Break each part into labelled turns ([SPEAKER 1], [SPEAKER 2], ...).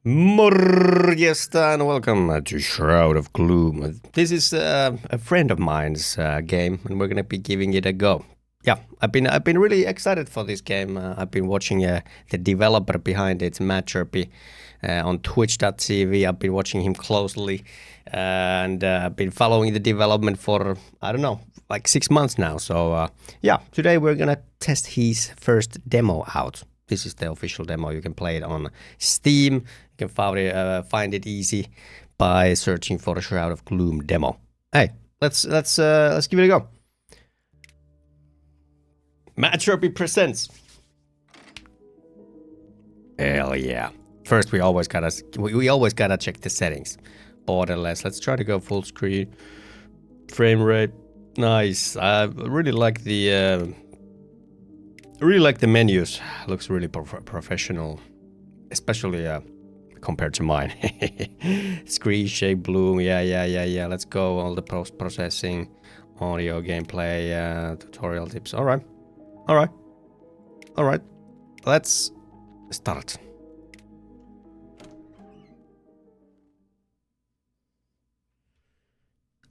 [SPEAKER 1] Morjesta and welcome to Shroud of Gloom. This is a friend of mine's game, and we're gonna be giving it a go. Yeah, I've been really excited for this game. I've been watching the developer behind it, Madchirpy, on Twitch.tv. I've been watching him closely, and I've been following the development for I don't know, like 6 months now. So yeah, today we're gonna test his first demo out. This is the official demo. You can play it on Steam. You can find it easy by searching for the Shroud of Gloom demo. Hey, let's give it a go. Madchirpy presents. Hell yeah! First, we always gotta check the settings. Borderless. Let's try to go full screen. Frame rate. Nice. I really like the. Menus. Looks really professional, especially compared to mine. Screen shape, bloom. Yeah. Let's go. All the post processing, audio, gameplay, tutorial tips. All right. Let's start.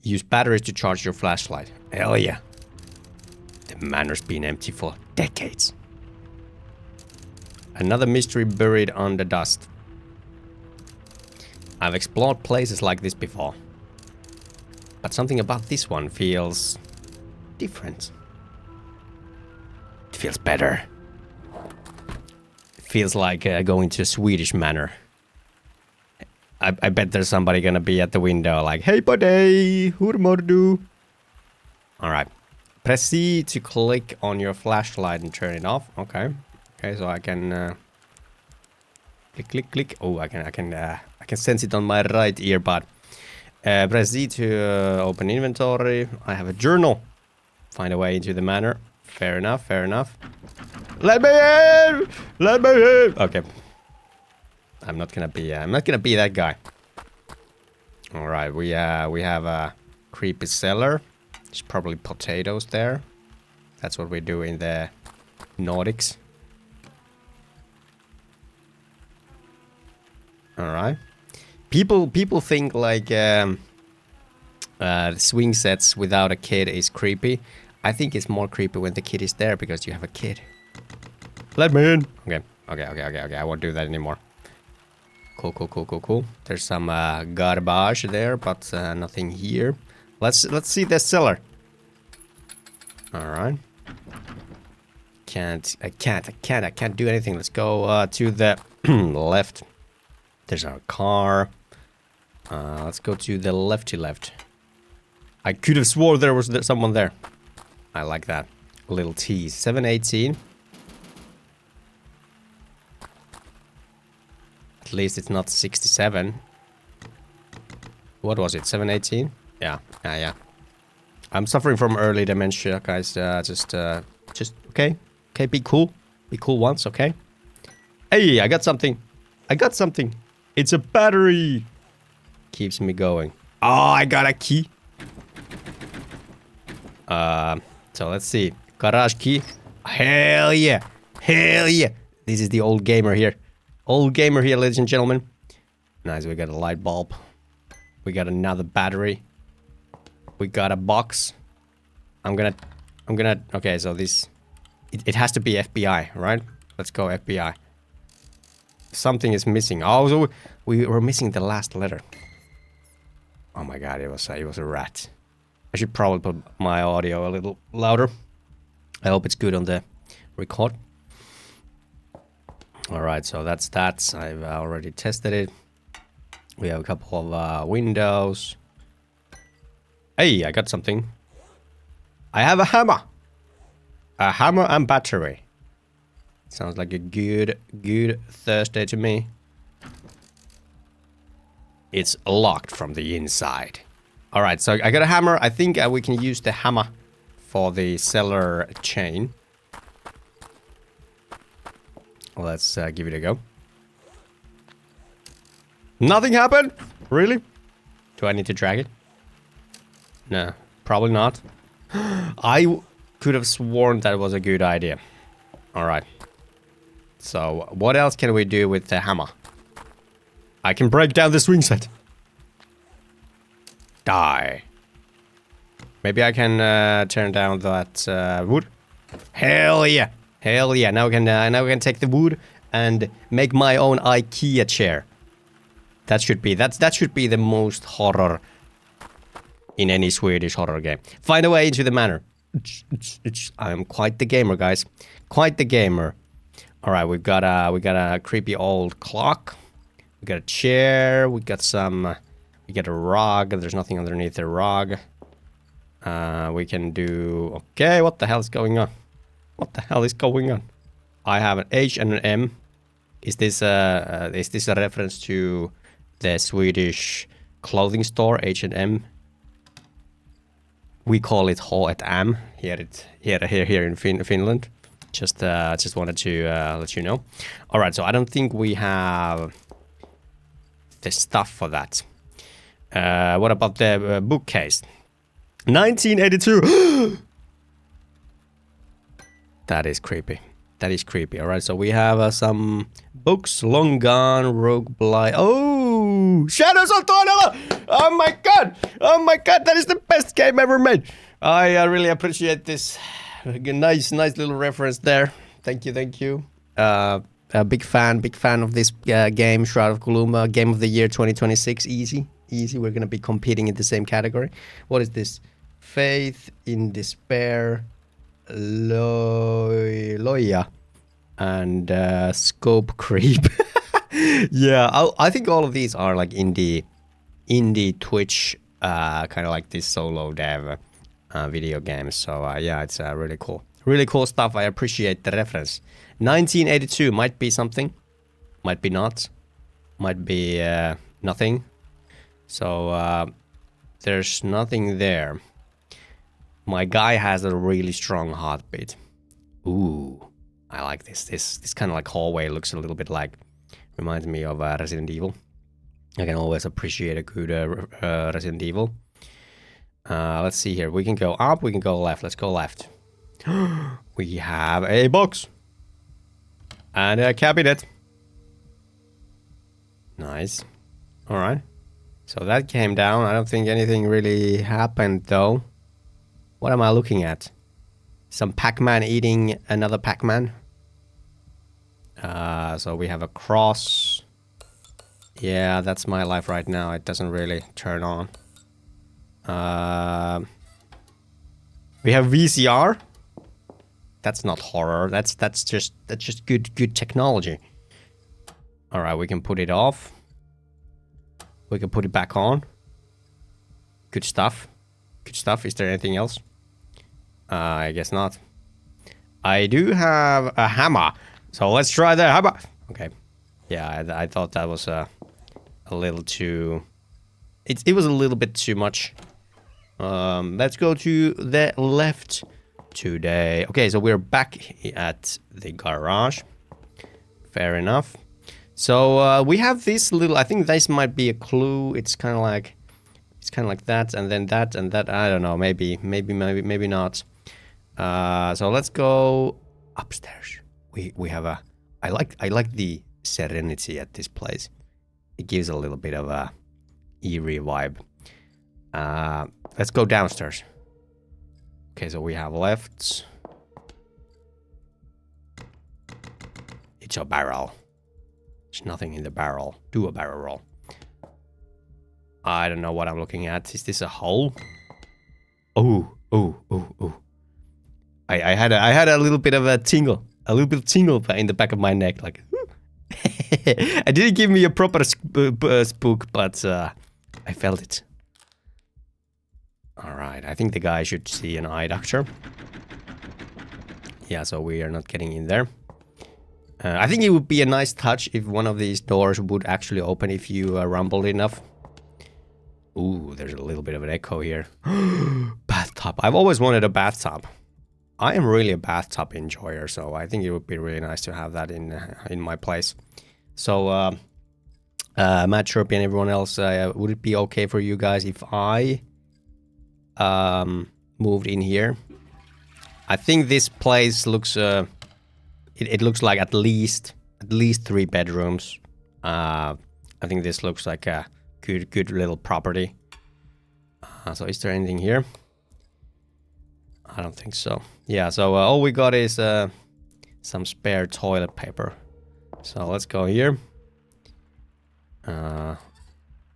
[SPEAKER 1] Use batteries to charge your flashlight. Hell yeah. The manor's been empty for decades. Another mystery buried under dust. I've explored places like this before, but something about this one feels different. It feels better. It feels like going to a Swedish manor. I bet there's somebody gonna be at the window like, "Hey buddy, hur mår du?" Alright. Press C to click on your flashlight and turn it off. Okay, so I can click. Oh, I can sense it on my right ear, but press Z to open inventory. I have a journal. Find a way into the manor. Fair enough. Let me in. Okay. I'm not gonna be that guy. All right, we have a creepy cellar. There's probably potatoes there. That's what we do in the Nordics. All right. People think like swing sets without a kid is creepy. I think it's more creepy when the kid is there because you have a kid. Let me in. Okay. I won't do that anymore. Cool. There's some garbage there, but nothing here. Let's see the cellar. All right. I can't do anything. Let's go to the left. There's our car. Let's go to the left. I could have swore there was someone there. I like that. A little tease. 718. At least it's not 67. What was it? 718? Yeah. I'm suffering from early dementia, guys. Just okay. Okay, be cool. Be cool once, okay? Hey, I got something. It's a battery. Keeps me going. Oh, I got a key. So let's see. Garage key. Hell yeah. This is the old gamer here. Ladies and gentlemen. Nice, we got a light bulb. We got another battery. We got a box. I'm gonna. Okay, so this. It has to be FBI, right? Let's go FBI. Something is missing. Oh, so we were missing the last letter. Oh my god, it was a rat. I should probably put my audio a little louder. I hope it's good on the record. All right, so that's that. I've already tested it. We have a couple of windows. Hey, I got something. I have a hammer. A hammer and battery. Sounds like a good Thursday to me. It's locked from the inside. All right, so I got a hammer. I think we can use the hammer for the cellar chain. Let's give it a go. Nothing happened? Really? Do I need to drag it? No, probably not. I could have sworn that was a good idea. All right. So what else can we do with the hammer? I can break down the swing set. Die. Maybe I can turn down that wood. Hell yeah. Hell yeah. Now we can take the wood and make my own IKEA chair. That should be the most horror in any Swedish horror game. Find a way into the manor. I am quite the gamer, guys. Quite the gamer. All right, we got a creepy old clock. We got a chair. We got a rug. There's nothing underneath the rug. We can do. Okay, what the hell is going on? What the hell is going on? I have an H and an M. Is this a reference to the Swedish clothing store H&M? We call it H&M here in Finland. Just wanted to let you know. All right, so I don't think we have the stuff for that. What about the bookcase? 1982. That is creepy. That is creepy. All right, so we have some books. Long Gone, Rogue Blight. Oh, Shadows of Tuonela. Oh my god. Oh my god, that is the best game ever made. I really appreciate this. Nice little reference there. Thank you. A big fan of this game, Shroud of Gloom, Game of the Year 2026. Easy. We're gonna be competing in the same category. What is this? Faith in Despair, Loya, and Scope Creep. Yeah, I think all of these are like indie Twitch, kind of like this solo dev video games. So yeah, it's really cool stuff. I appreciate the reference. 1982 might be something, might be not, might be nothing. So there's nothing there. My guy has a really strong heartbeat. Ooh, I like this. This kind of like hallway looks a little bit like, reminds me of Resident Evil. I can always appreciate a good Resident Evil. Let's see here. We can go up, we can go left. Let's go left. We have a box. And a cabinet. Nice. All right. So that came down. I don't think anything really happened though. What am I looking at? Some Pac-Man eating another Pac-Man. So we have a cross. Yeah, that's my life right now. It doesn't really turn on. We have VCR. That's not horror. That's just good technology. All right, we can put it off. We can put it back on. Good stuff. Good stuff. Is there anything else? I guess not. I do have a hammer. So let's try the hammer. Okay. Yeah, I thought that was a little too... It was a little bit too much. Let's go to the left today. Okay, so we're back at the garage. Fair enough. So we have this little... I think this might be a clue. It's kind of like that, and then that, and that. I don't know. Maybe not. So let's go upstairs. We have a... I like the serenity at this place. It gives a little bit of a eerie vibe. Let's go downstairs. Okay, so we have left. It's a barrel. There's nothing in the barrel. Do a barrel roll. I don't know what I'm looking at. Is this a hole? Oh. I had a little bit of a tingle. A little bit of tingle in the back of my neck. Like, it didn't give me a proper spook, but I felt it. Alright, I think the guy should see an eye doctor. Yeah, so we are not getting in there. I think it would be a nice touch if one of these doors would actually open if you rumbled enough. Ooh, there's a little bit of an echo here. Bathtub. I've always wanted a bathtub. I am really a bathtub enjoyer, so I think it would be really nice to have that in my place. So, Madchirpy and everyone else, would it be okay for you guys if I moved in here? I think this place looks it looks like at least 3 bedrooms, I think this looks like a good little property. So is there anything here? I don't think so. Yeah, so all we got is some spare toilet paper. So let's go here. All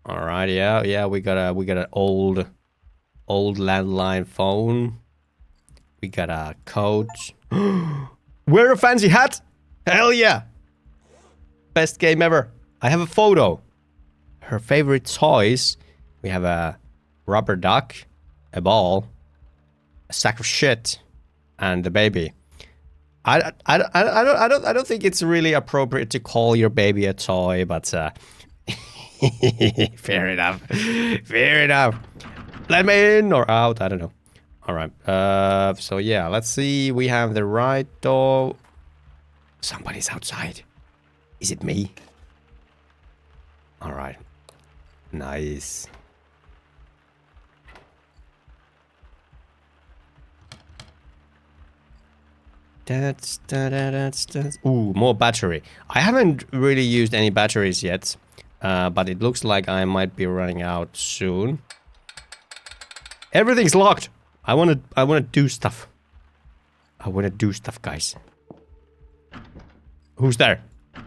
[SPEAKER 1] right, yeah, we got an old landline phone. We got a coat. Wear a fancy hat. Hell yeah! Best game ever. I have a photo. Her favorite toys. We have a rubber duck, a ball, a sack of shit, and the baby. I don't think it's really appropriate to call your baby a toy, but fair enough. Fair enough. Let me in or out, I don't know. All right. So yeah, let's see. We have the right door. Somebody's outside. Is it me? All right. Nice. That's. Ooh, more battery. I haven't really used any batteries yet, but it looks like I might be running out soon. Everything's locked. I wanna do stuff. I wanna do stuff, guys. Who's there?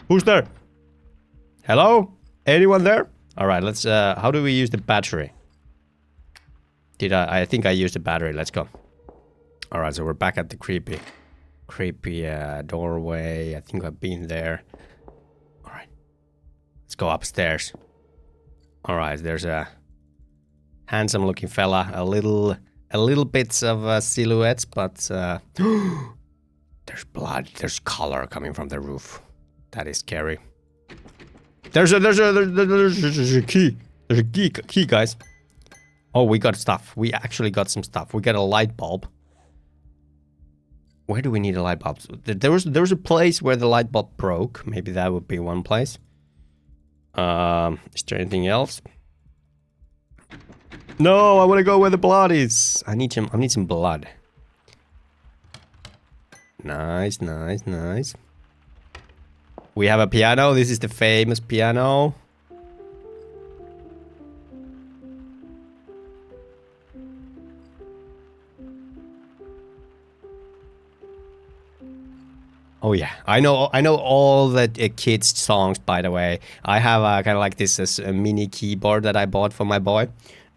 [SPEAKER 1] Who's there? Hello? Anyone there? All right, let's. How do we use the battery? I think I used the battery. Let's go. All right, so we're back at the creepy doorway. I think I've been there. All right, let's go upstairs. All right, there's a handsome-looking fella. A little bits of silhouettes, but there's blood. There's color coming from the roof. That is scary. There's a key. There's a key, guys. Oh, we got stuff. We actually got some stuff. We got a light bulb. Where do we need a light bulb? There was a place where the light bulb broke. Maybe that would be one place. Is there anything else? No, I want to go where the blood is. I need some blood. Nice, nice, nice. We have a piano. This is the famous piano. Oh yeah, I know all the kids' songs. By the way, I have kind of like this a mini keyboard that I bought for my boy,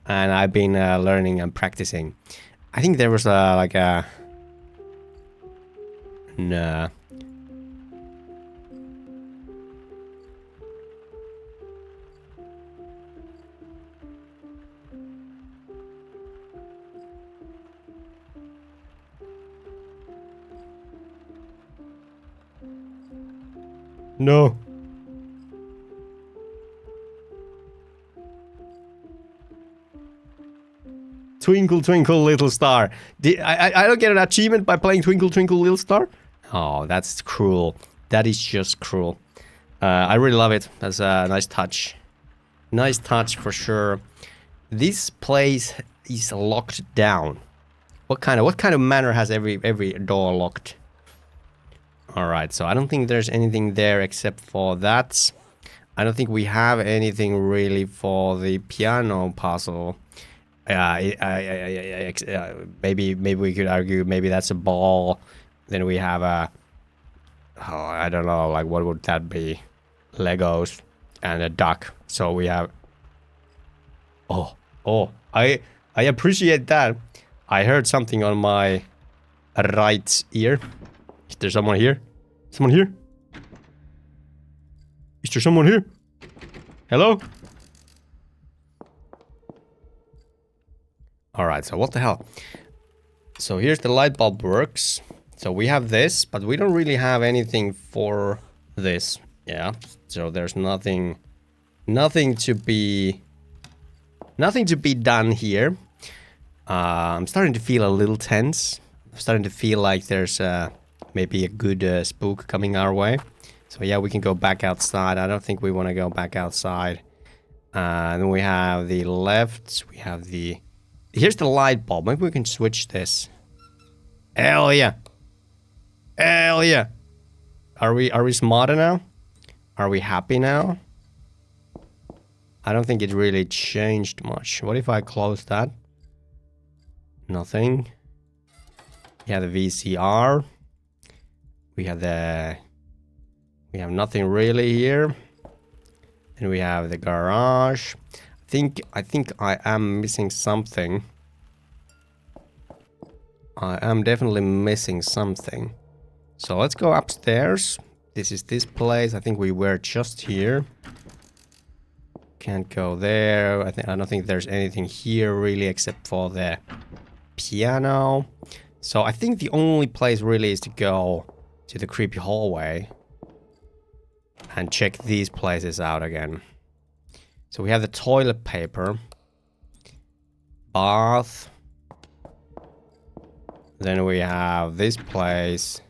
[SPEAKER 1] and I've been learning and practicing. I think there was like a nah. No. Twinkle, twinkle, little star. I don't get an achievement by playing Twinkle, twinkle, little star? Oh, that's cruel. That is just cruel. I really love it. That's a nice touch. Nice touch for sure. This place is locked down. What kind of manner has every door locked? Alright, so I don't think there's anything there except for that. I don't think we have anything really for the piano puzzle. Maybe we could argue maybe that's a ball. Then we have a... Oh, I don't know, like what would that be? Legos and a duck. So we have... Oh, I appreciate that. I heard something on my right ear. Is there someone here? Someone here? Is there someone here? Hello? Alright, so what the hell? So here's the light bulb works. So we have this, but we don't really have anything for this. Yeah, so there's nothing to be done here. I'm starting to feel a little tense. I'm starting to feel like there's maybe a good spook coming our way. So yeah, we can go back outside. I don't think we want to go back outside. Then we have the left. We have the... Here's the light bulb. Maybe we can switch this. Hell yeah. Hell yeah. Are we smarter now? Are we happy now? I don't think it really changed much. What if I close that? Nothing. We have the VCR. We have nothing really here. And we have the garage. I think I am missing something. I am definitely missing something. So let's go upstairs. This is this place. I think we were just here. Can't go there. I don't think there's anything here really except for the piano. So I think the only place really is to go to the creepy hallway and check these places out again. So we have the toilet paper, bath, then we have this place,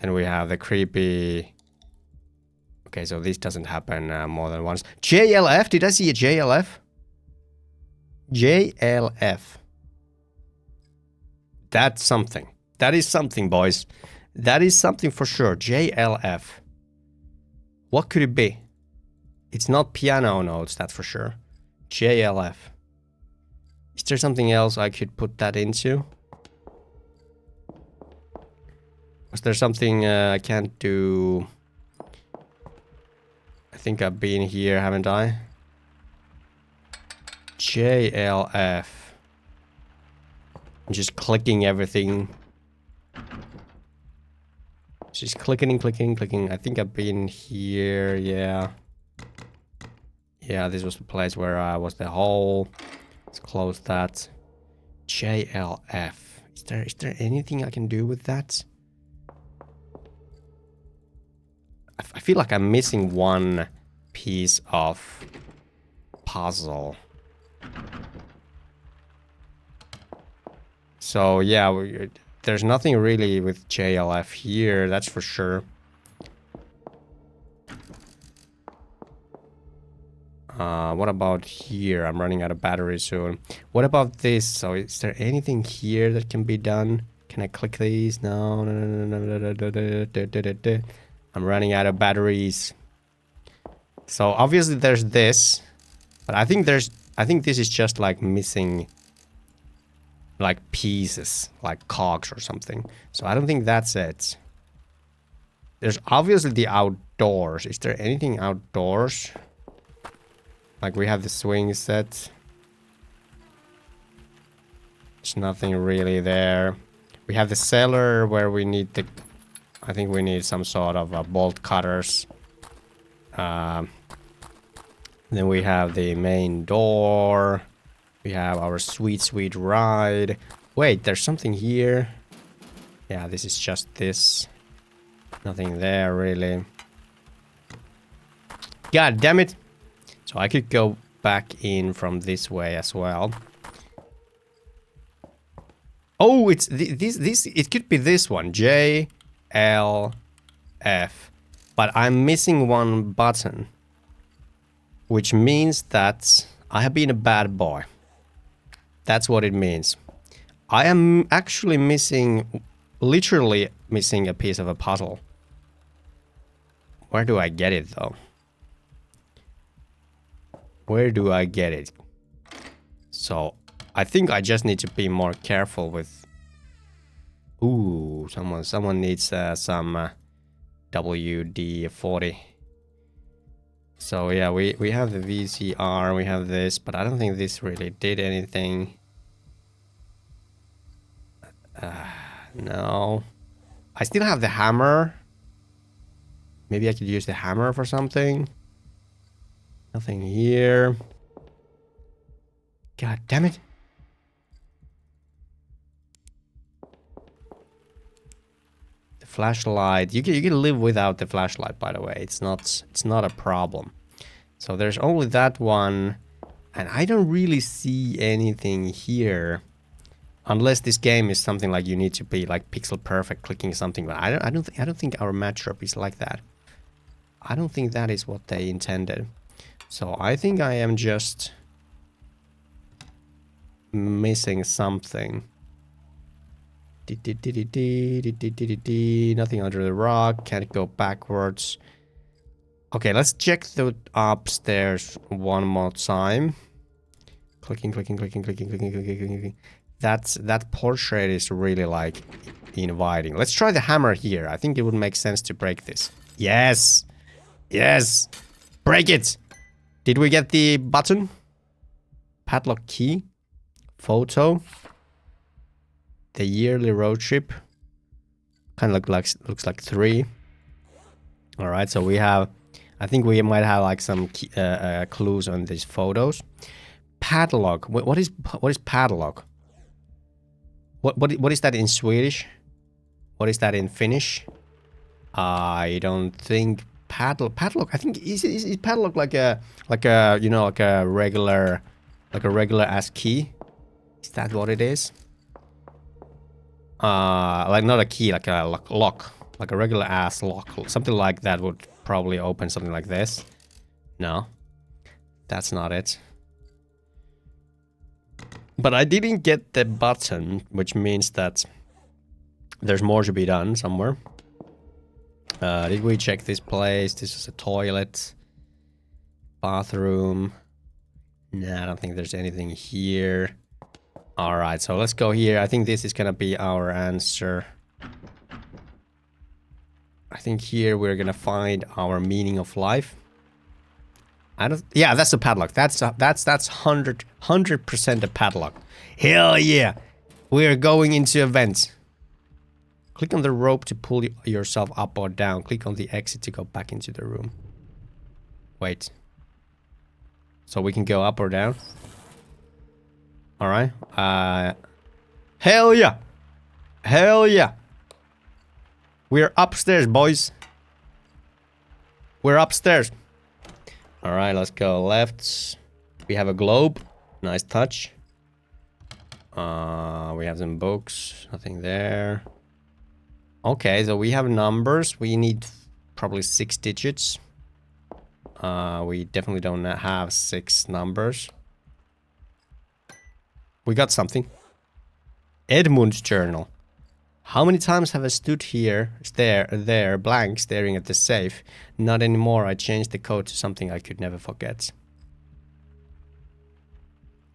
[SPEAKER 1] and we have the creepy... Okay, so this doesn't happen more than once. JLF? Did I see a JLF? JLF. That's something. That is something, boys. That is something for sure. JLF. What could it be? It's not piano notes, that's for sure. JLF. Is there something else I could put that into? Was there something I can't do? I think I've been here, haven't I? JLF. I'm just clicking everything. Just clicking. I think I've been here, yeah. Yeah, this was the place where I was the hole. Let's close that. JLF. Is there anything I can do with that? I feel like I'm missing one piece of puzzle. So yeah, there's nothing really with JLF here, that's for sure. What about here? I'm running out of battery soon. What about this? So is there anything here that can be done? Can I click these? No. I'm running out of batteries. So obviously there's this, but I think this is just like missing like pieces, like cogs or something. So I don't think that's it. There's obviously the outdoors. Is there anything outdoors? Like we have the swing set. There's nothing really there. We have the cellar where we need the... I think we need some sort of bolt cutters. Then we have the main door. We have our sweet ride. Wait, there's something here. Yeah, this is just this. Nothing there really. God damn it. So I could go back in from this way as well. Oh, it's this. It could be this one. J, L, F. But I'm missing one button. Which means that I have been a bad boy. That's what it means. I am actually missing, literally missing a piece of a puzzle. Where do I get it though? Where do I get it? So I think I just need to be more careful with... Ooh, someone needs some WD-40. So yeah, we have the VCR, we have this, but I don't think this really did anything. No. I still have the hammer. Maybe I could use the hammer for something. Nothing here. God damn it. The flashlight. You can live without the flashlight, by the way. It's not a problem. So there's only that one, and I don't really see anything here. Unless this game is something like you need to be like pixel perfect clicking something, but I don't think our Madchirpy is like that. I don't think that is what they intended. So I think I am just missing something. Nothing under the rock. Can't go backwards. Okay, let's check the upstairs one more time. Clicking. That portrait is really like inviting. Let's try the hammer here. I think it would make sense to break this. Yes! Yes! Break it! Did we get the button? Padlock key? Photo? The yearly road trip? Kind of looks like 3. Alright, so we have... I think we might have like some key, clues on these photos. Padlock. What is padlock? What is that in Swedish? What is that in Finnish? I don't think padlock. I think is padlock like a you know, like a regular ass key. Is that what it is? Like not a key, like a lock, like a regular ass lock, something like that would probably open something like this. No, that's not it. But I didn't get the button, which means that there's more to be done somewhere. Did we check this place? This is a toilet. Bathroom. Nah, I don't think there's anything here. Alright, so let's go here. I think this is gonna be our answer. I think here we're gonna find our meaning of life. Yeah, that's a padlock. That's 100% a padlock. Hell yeah! We're going into events. Click on the rope to pull yourself up or down. Click on the exit to go back into the room. Wait. So we can go up or down? Alright. Hell yeah! Hell yeah! We're upstairs, boys. We're upstairs. Alright, let's go left. We have a globe. Nice touch. We have some books. Nothing there. Okay, so we have numbers. We need probably 6 digits. We definitely don't have 6 numbers. We got something. Edmund's journal. How many times have I stood here, there, blank, staring at the safe? Not anymore. I changed the code to something I could never forget.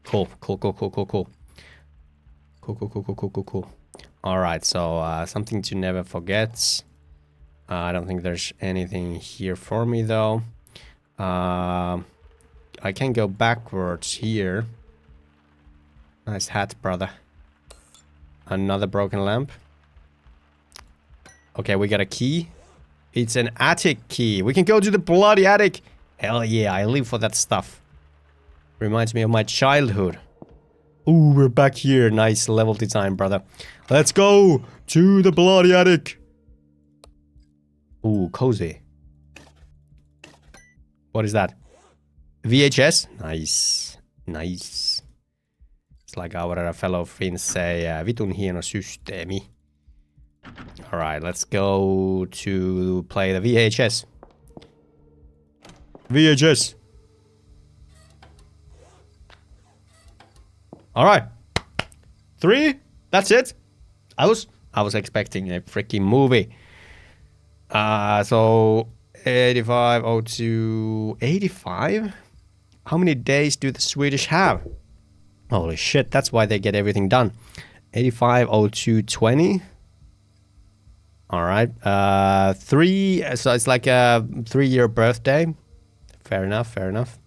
[SPEAKER 1] Cool. Alright, so something to never forget. I don't think there's anything here for me though. I can go backwards here. Nice hat, brother. Another broken lamp. Okay, we got a key. It's an attic key. We can go to the bloody attic. Hell yeah, I live for that stuff. Reminds me of my childhood. Ooh, we're back here. Nice level design, brother. Let's go to the bloody attic. Ooh, cozy. What is that? VHS? Nice. Nice. It's like our fellow Finns say, vitun hieno systeemi. Alright, let's go to play the VHS. VHS. Alright. 3. That's it. I was expecting a freaking movie. So 8502 85? How many days do the Swedish have? Holy shit, that's why they get everything done. 8502 20. Alright. 3, so it's like a 3-year birthday. Fair enough, fair enough.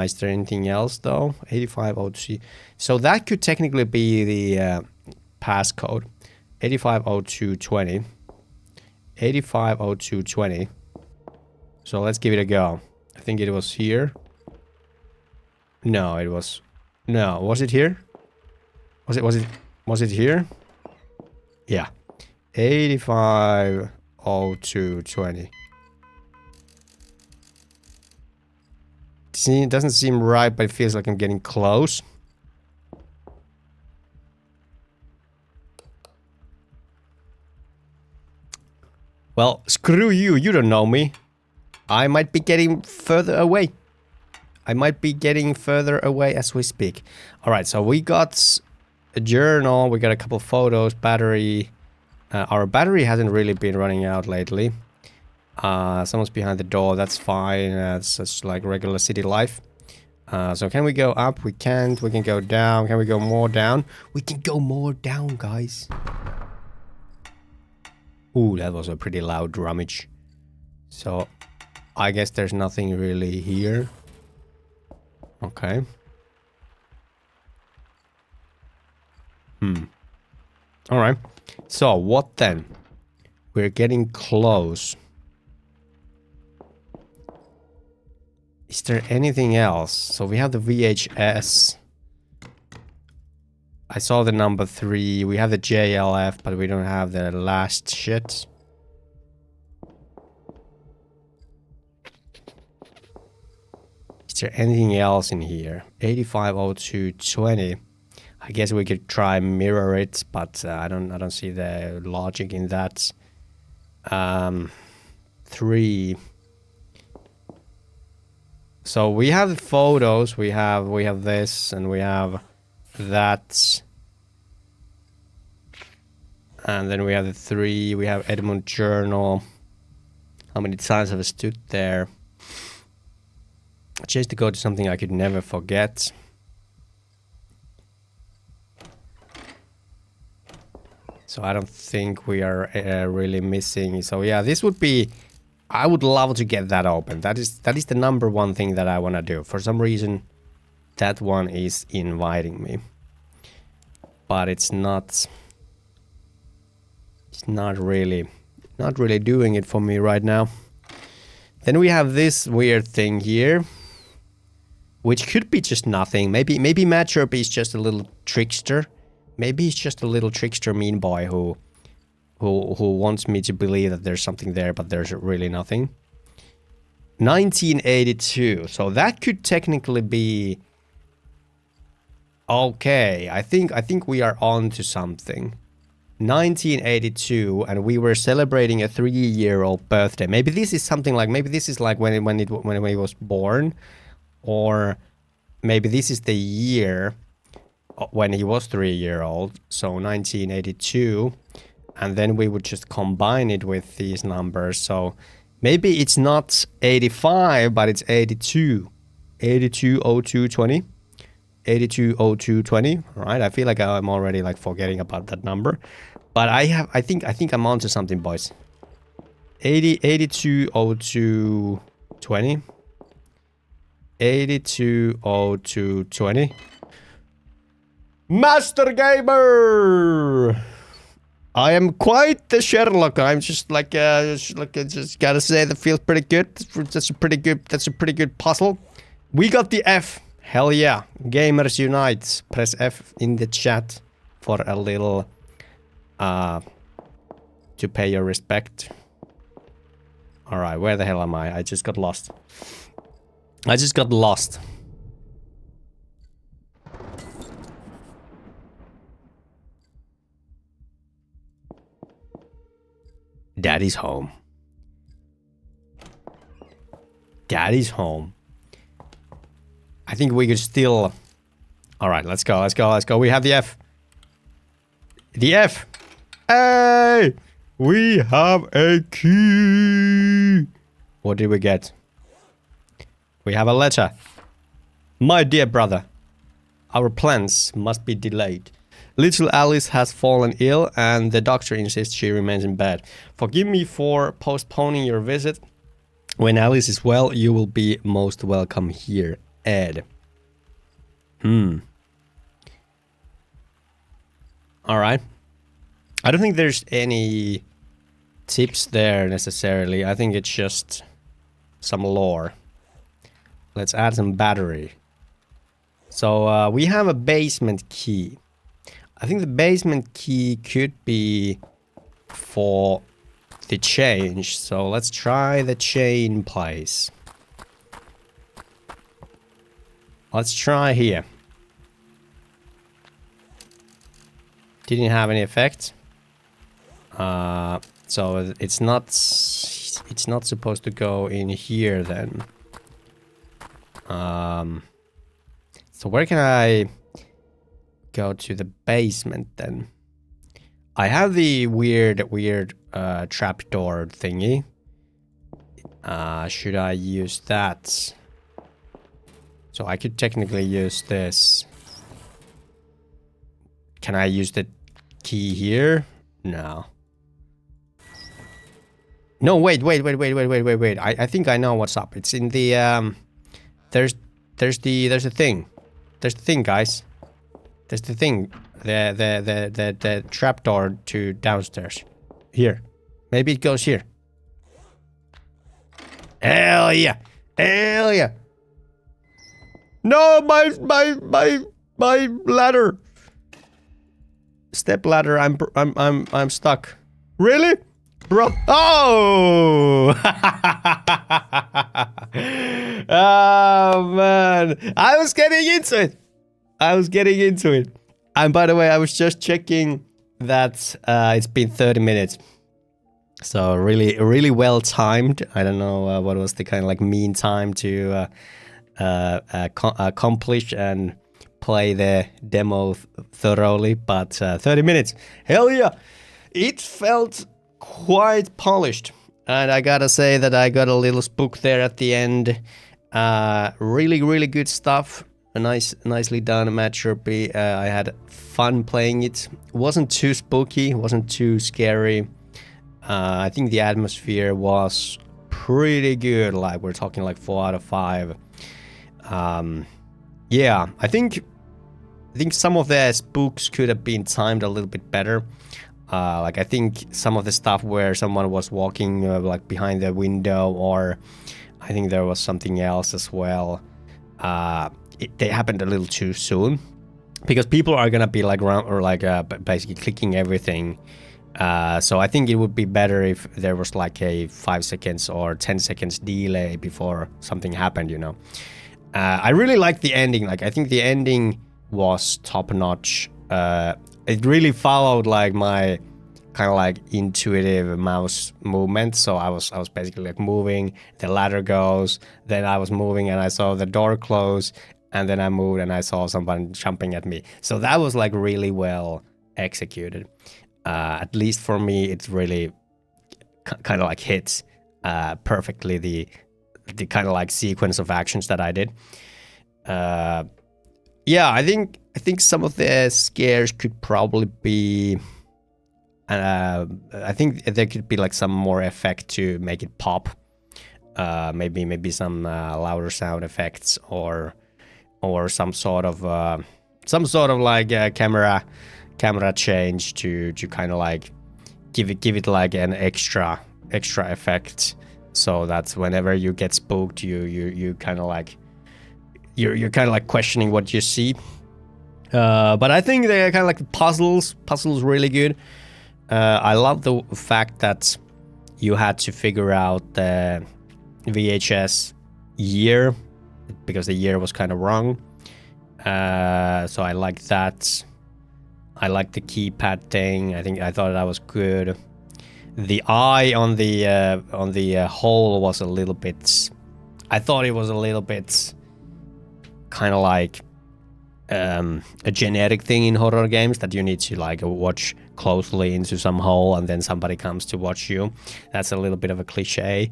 [SPEAKER 1] Is there anything else though? 8502. So that could technically be the passcode. 8502 20. 8502 20. So let's give it a go. I think it was here. No, it was... No, was it here? Was it here? Yeah. 8502 20. See, it doesn't seem right, but it feels like I'm getting close. Well, screw you, you don't know me. I might be getting further away. I might be getting further away as we speak. Alright, so we got a journal, we got a couple photos, battery. Our battery hasn't really been running out lately. Someone's behind the door. That's fine. It's just like regular city life. So can we go up? We can't. We can go down. Can we go more down? We can go more down, guys. Ooh, that was a pretty loud rummage. So I guess there's nothing really here. Okay. Alright. So what then? We're getting close. Is there anything else? So we have the VHS. I saw the number 3. We have the JLF, but we don't have the last shit. Is there anything else in here? 850220. I guess we could try mirror it, but I don't see the logic in that. 3. So we have the photos. We have this, and we have that. And then we have the 3. We have Edmund Journal. How many times have I stood there? I changed to go to something I could never forget. So I don't think we are really missing. So yeah, this would be... I would love to get that open. That is the number one thing that I want to do. For some reason, that one is inviting me. But it's not... It's not really doing it for me right now. Then we have this weird thing here, which could be just nothing. Maybe Madchirpy is just a little trickster. Maybe he's just a little trickster mean boy who wants me to believe that there's something there, but there's really nothing. 1982. So that could technically be okay. I think we are on to something. 1982, and we were celebrating a 3-year-old birthday. Maybe this is something like, maybe this is like when he was born, or maybe this is the year when he was 3-year-old. So 1982, and then we would just combine it with these numbers. So maybe it's not 85, but it's 82. 820220. 820220. All right, I feel like I'm already like forgetting about that number, but I think I'm onto something, boys. 820220. 820220. Master Gamer! I am quite the Sherlock. I'm just like just gotta say that feels pretty good. That's a pretty good puzzle. We got the F. Hell yeah. Gamers unite. Press F in the chat for a little to pay your respect. Alright, where the hell am I? I just got lost. Daddy's home. Daddy's home. I think we could still... Alright, let's go. We have the F. The F. Hey! We have a key. What did we get? We have a letter. My dear brother, our plans must be delayed. Little Alice has fallen ill and the doctor insists she remains in bed. Forgive me for postponing your visit. When Alice is well, you will be most welcome here. Ed. Alright. I don't think there's any tips there necessarily. I think it's just some lore. Let's add some battery. So we have a basement key. I think the basement key could be for the change. So let's try the chain place. Let's try here. Didn't have any effect. So it's not supposed to go in here then. So where can I go to the basement then? I have the weird trapdoor thingy. Should I use that? So I could technically use this. Can I use the key here? No. No, wait. I think I know what's up. It's in the there's a thing. There's the thing, guys. There's the thing. The trapdoor to downstairs. Here. Maybe it goes here. Hell yeah. Hell yeah. No, my ladder. Step ladder. I'm stuck. Really? Bro. Oh! Oh man. I was getting into it. And by the way, I was just checking that it's been 30 minutes. So really well timed. I don't know what was the kind of like mean time to accomplish and play the demo thoroughly, but 30 minutes. Hell yeah. It felt quite polished. And I gotta say that I got a little spook there at the end. Really good stuff. Nicely done, Madchirpy. I had fun playing it. Wasn't too spooky, wasn't too scary. I think the atmosphere was pretty good. Like we're talking like 4 out of 5. Yeah, I think some of the spooks could have been timed a little bit better. Like I think some of the stuff where someone was walking like behind the window, or I think there was something else as well. They happened a little too soon, because people are gonna be like around or like basically clicking everything. So I think it would be better if there was like a 5 seconds or 10 seconds delay before something happened, you know. I really liked the ending. Like I think the ending was top notch. It really followed like my kind of like intuitive mouse movement. So I was basically like moving, the ladder goes, then I was moving and I saw the door close, and then I moved and I saw someone jumping at me. So that was like really well executed. At least for me, it's really kind of like hits perfectly the kind of like sequence of actions that I did. Yeah, I think some of the scares could probably be. I think there could be like some more effect to make it pop. Maybe some louder sound effects or some sort of like camera change to kind of like give it like an extra effect, so that whenever you get spooked, you kind of like you're kind of like questioning what you see. But I think they're kind of like puzzles really good. I love the fact that you had to figure out the VHS year, because the year was kind of wrong. So I like that. I like the keypad thing. I thought that was good. The eye on the hole was a little bit. I thought it was a little bit kind of like a genetic thing in horror games, that you need to like watch closely into some hole and then somebody comes to watch you. That's a little bit of a cliche,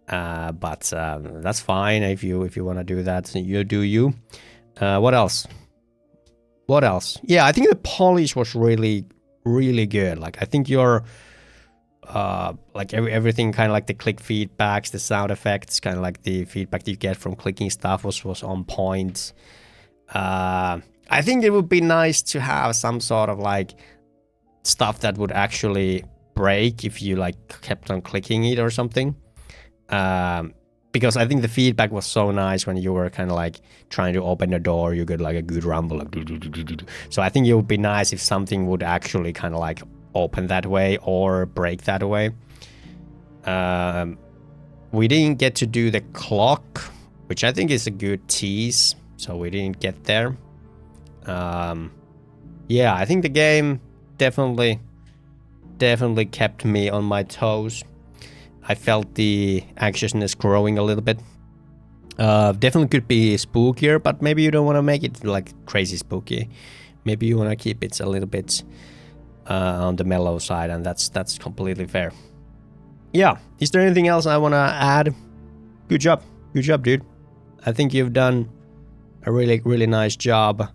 [SPEAKER 1] but that's fine if you want to do that. You do you. What else? Yeah, I think the polish was really good. Like I think your like everything, kind of like the click feedbacks, the sound effects, kind of like the feedback you get from clicking stuff was on point. I think it would be nice to have some sort of like stuff that would actually break if you like kept on clicking it or something. Because I think the feedback was so nice when you were kind of like trying to open the door, you get like a good rumble, like so I think it would be nice if something would actually kind of like open that way or break that way. We didn't get to do the clock, which I think is a good tease, so we didn't get there. Yeah, I think the game definitely kept me on my toes. I felt the anxiousness growing a little bit. Definitely could be spookier, but maybe you don't want to make it like crazy spooky. Maybe you want to keep it a little bit on the mellow side, and that's completely fair. Yeah, is there anything else I want to add? Good job. Good job, dude. I think you've done a really, really nice job.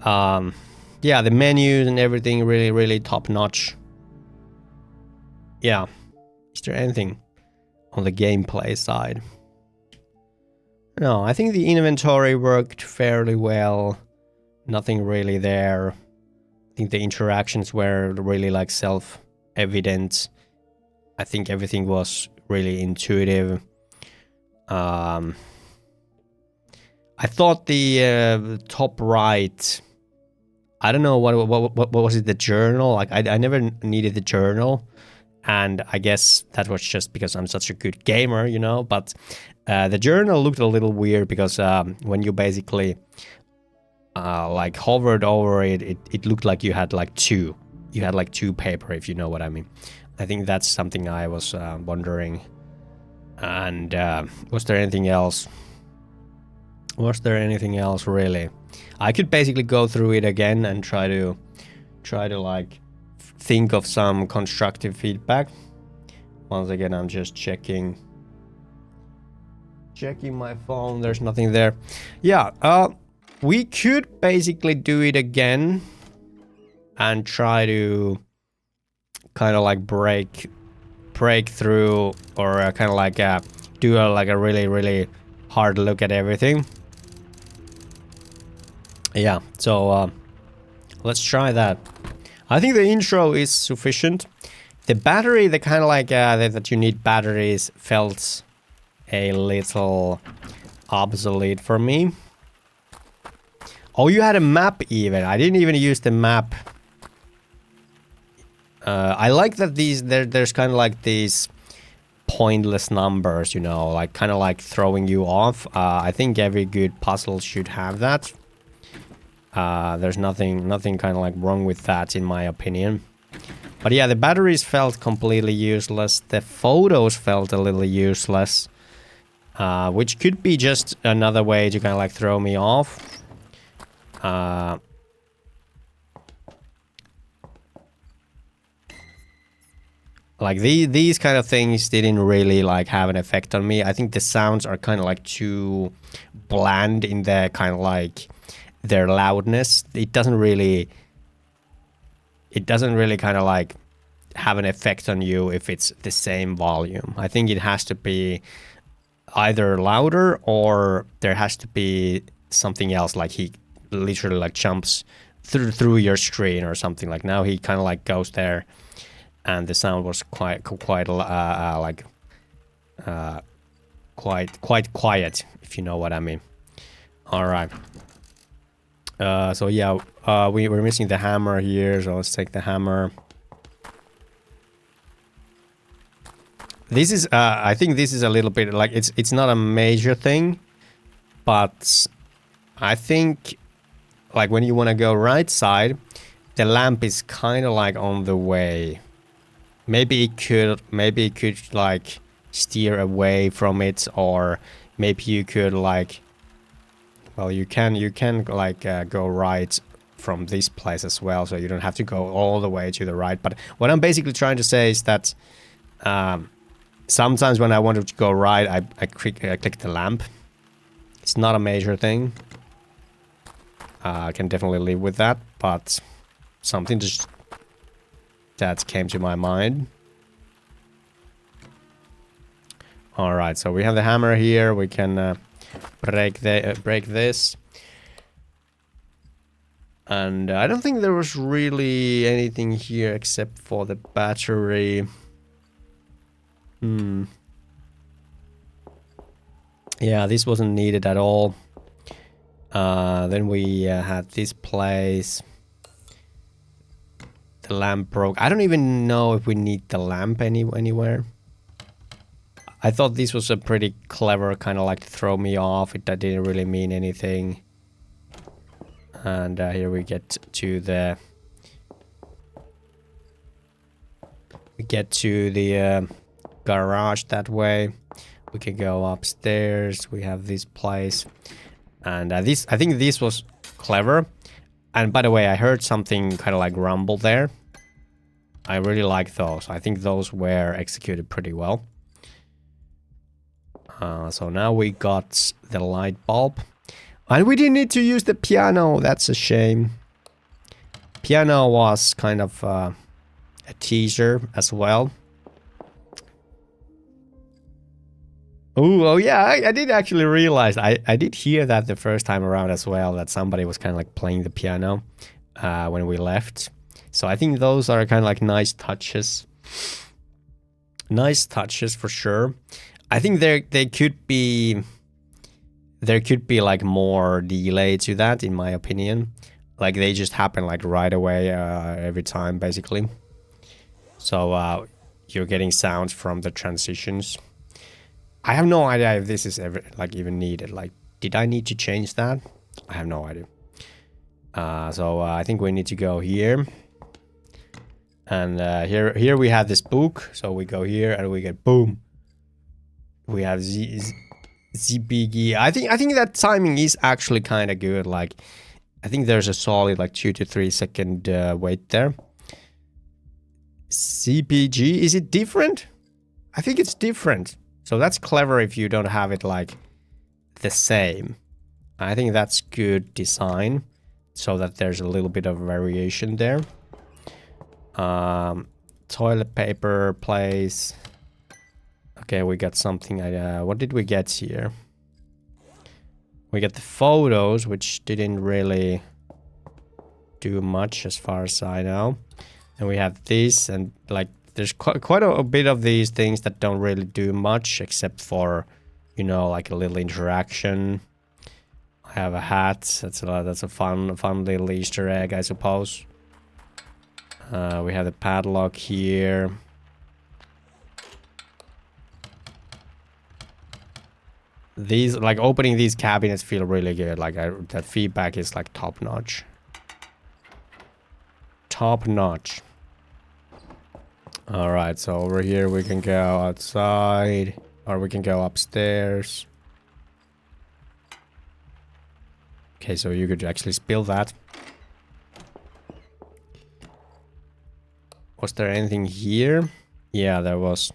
[SPEAKER 1] Yeah, the menus and everything really, really top notch. Yeah. Is there anything on the gameplay side? No, I think the inventory worked fairly well. Nothing really there. I think the interactions were really like self-evident. I think everything was really intuitive. I thought the top right, I don't know what was it, the journal? Like I never needed the journal, and I guess that was just because I'm such a good gamer, you know. But the journal looked a little weird because when you basically like hovered over it, it looked like you had like two paper, if you know what I mean. I think that's something I was wondering. And was there anything else? Was there anything else really? I could basically go through it again and try to like think of some constructive feedback. Once again, I'm just checking my phone. There's nothing there. Yeah, we could basically do it again and try to kind of like break through, or kind of like do a really hard look at everything. Yeah, so let's try that. I think the intro is sufficient. The battery, the kind of like that you need batteries, felt a little obsolete for me. Oh, you had a map even. I didn't even use the map. I like that there's kind of like these pointless numbers, you know, like kind of like throwing you off. I think every good puzzle should have that. There's nothing kind of like wrong with that, in my opinion. But yeah, the batteries felt completely useless. The photos felt a little useless, which could be just another way to kind of like throw me off. Like these kind of things didn't really like have an effect on me. I think the sounds are kind of like too bland in their kind of like their loudness. It doesn't really kind of like have an effect on you if it's the same volume. I think it has to be either louder, or there has to be something else, like he literally like jumps through your screen or something. Like now he kind of like goes there, and the sound was quite quiet, if you know what I mean. All right. So yeah, we're missing the hammer here, so let's take the hammer. This is, I think this is a little bit like, it's not a major thing, but I think like when you want to go right side, the lamp is kind of like on the way. Maybe it could like steer away from it, or maybe you could like, well, you can like go right from this place as well, so you don't have to go all the way to the right. But what I'm basically trying to say is that sometimes when I want to go right, I click the lamp. It's not a major thing. I can definitely live with that, but something just that came to my mind. All right, so we have the hammer here. We can break this, and I don't think there was really anything here except for the battery. Yeah, this wasn't needed at all. Then we had this place. The lamp broke. I don't even know if we need the lamp anywhere. I thought this was a pretty clever kind of like to throw me off. That didn't really mean anything. And here we get to the... garage that way. We can go upstairs. We have this place. And I think this was clever. And by the way, I heard something kind of like rumble there. I really like those. I think those were executed pretty well. So now we got the light bulb. And we didn't need to use the piano. That's a shame. Piano was kind of a teaser as well. Ooh, oh yeah, I did actually realize. I did hear that the first time around as well, that somebody was kind of like playing the piano when we left. So I think those are kind of like nice touches. Nice touches for sure. I think there could be like more delay to that, in my opinion. Like they just happen like right away every time basically. So you're getting sounds from the transitions. I have no idea if this is ever like even needed. Like, did I need to change that? I have no idea. So I think we need to go here. And here we have this book. So we go here and we get boom. We have ZBG. I think that timing is actually kind of good. Like, I think there's a solid like 2 to 3 second wait there. CPG, is it different? I think it's different. So that's clever if you don't have it like the same. I think that's good design, so that there's a little bit of variation there. Toilet paper place. Okay, we got something. What did we get here? We got the photos, which didn't really do much as far as I know. And we have this, and like there's quite a bit of these things that don't really do much except for, you know, like a little interaction. I have a hat. That's a fun little Easter egg, I suppose. We have the padlock here. These, like, opening these cabinets feel really good. Like, that feedback is like top notch. Top notch. All right, so over here we can go outside, or we can go upstairs. Okay, so you could actually spill that. Was there anything here? Yeah, there was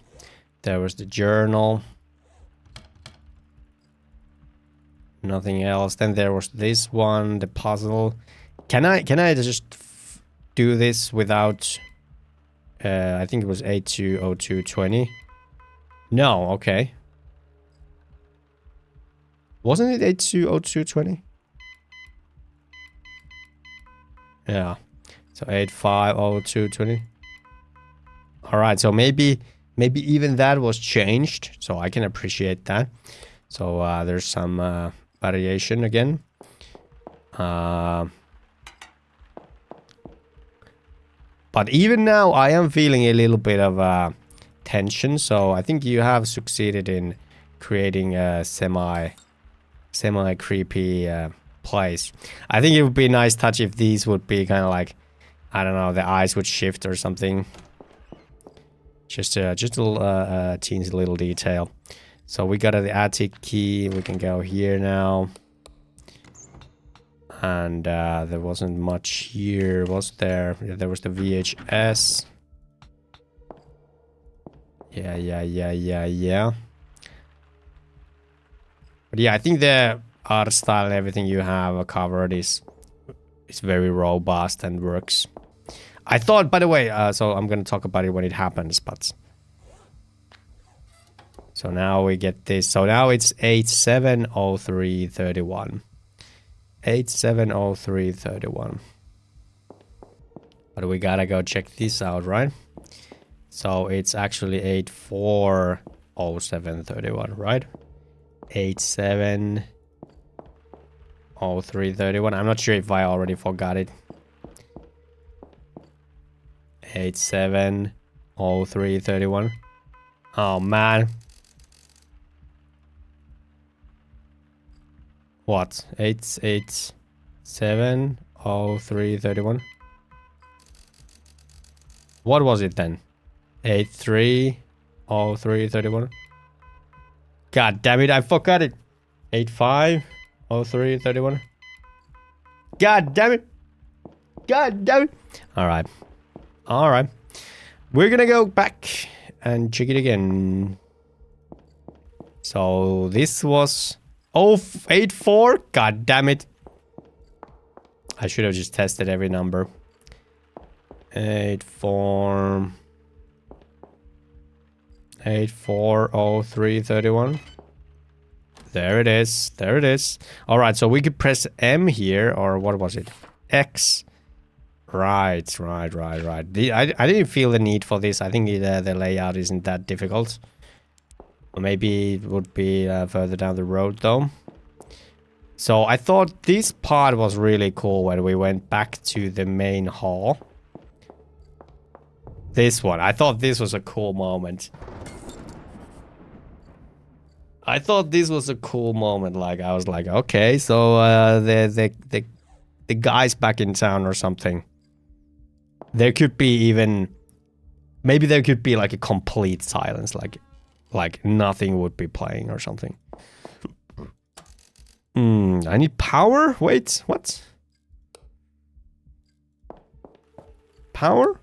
[SPEAKER 1] the journal. Nothing else. Then there was this one, the puzzle. Can I just do this without? I think it was 820220. No, okay. Wasn't it 820220? Yeah. So 850220. All right, so maybe even that was changed, so I can appreciate that. So there's some variation again. But even now, I am feeling a little bit of tension. So I think you have succeeded in creating a semi-creepy place. I think it would be a nice touch if these would be kind of like, I don't know, the eyes would shift or something. Just a teensy little detail. So we got the attic key. We can go here now. And there wasn't much here, was there? Yeah, there was the VHS. Yeah. But yeah, I think the art style and everything you have covered is very robust and works. I thought, by the way, so I'm gonna talk about it when it happens, but... So now we get this. So now it's 870331. 870331. But we gotta go check this out, right? So it's actually 840731, right? 870331. I'm not sure if I already forgot it. 870331. Oh man. What? 8870331. What was it then? 830331. God damn it, I forgot it. 850331. God damn it. God damn it. Alright. Alright. We're gonna go back and check it again. So this was 084. God damn it. I should have just tested every number. 84 840331. There it is. There it is. All right, so we could press M here, or what was it? X. Right. I didn't feel the need for this. I think the layout isn't that difficult. Or maybe it would be further down the road, though. So I thought this part was really cool when we went back to the main hall. This one. I thought this was a cool moment. Like, I was like, okay, so the guy's back in town or something. There could be even... Maybe there could be like a complete silence, like nothing would be playing or something. I need power? Wait, what? Power?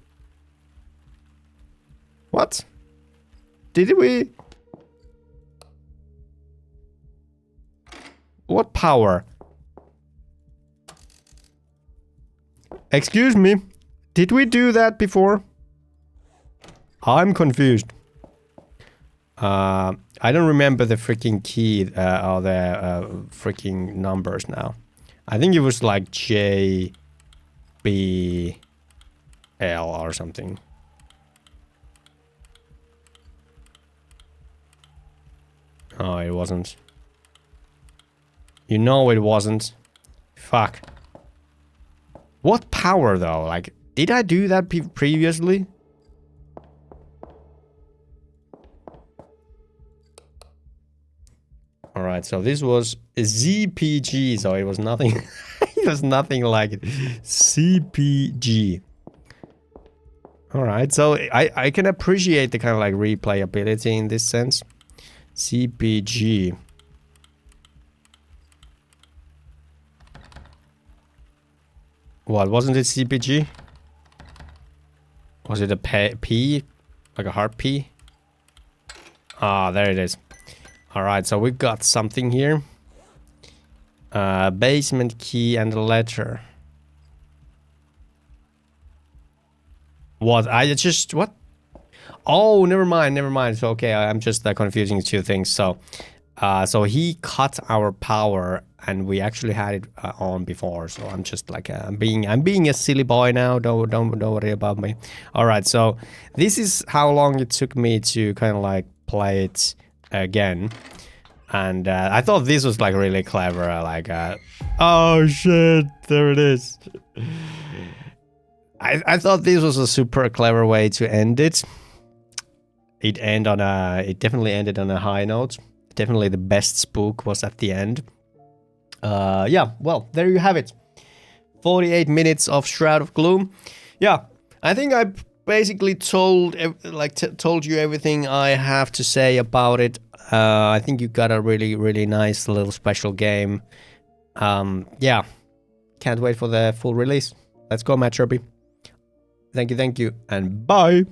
[SPEAKER 1] What? Did we... What power? Excuse me. Did we do that before? I'm confused. I don't remember the freaking key or the freaking numbers now. I think it was like J, B, L or something. Oh, it wasn't. You know it wasn't. Fuck. What power though? Like, did I do that previously? Alright, so this was a ZPG, so it was nothing. It was nothing like it. CPG. Alright, so I can appreciate the kind of like replayability in this sense. CPG. What, wasn't it CPG? Was it a P? Like a hard P? Ah, there it is. Alright, so we got something here. Basement key and a letter. What? What? Oh, never mind. So, okay, I'm just confusing two things. So, so he cut our power, and we actually had it on before. So I'm just like I'm being a silly boy now. Don't worry about me. All right. So this is how long it took me to kind of like play it again, and I thought this was like really clever. Oh shit! There it is. I thought this was a super clever way to end it. It definitely ended on a high note. Definitely the best spook was at the end. Yeah, well, there you have it. 48 minutes of Shroud of Gloom. Yeah, I think I basically told you everything I have to say about it. I think you got a really nice little special game. Yeah, can't wait for the full release. Let's go, Madchirpy. Thank you, and bye.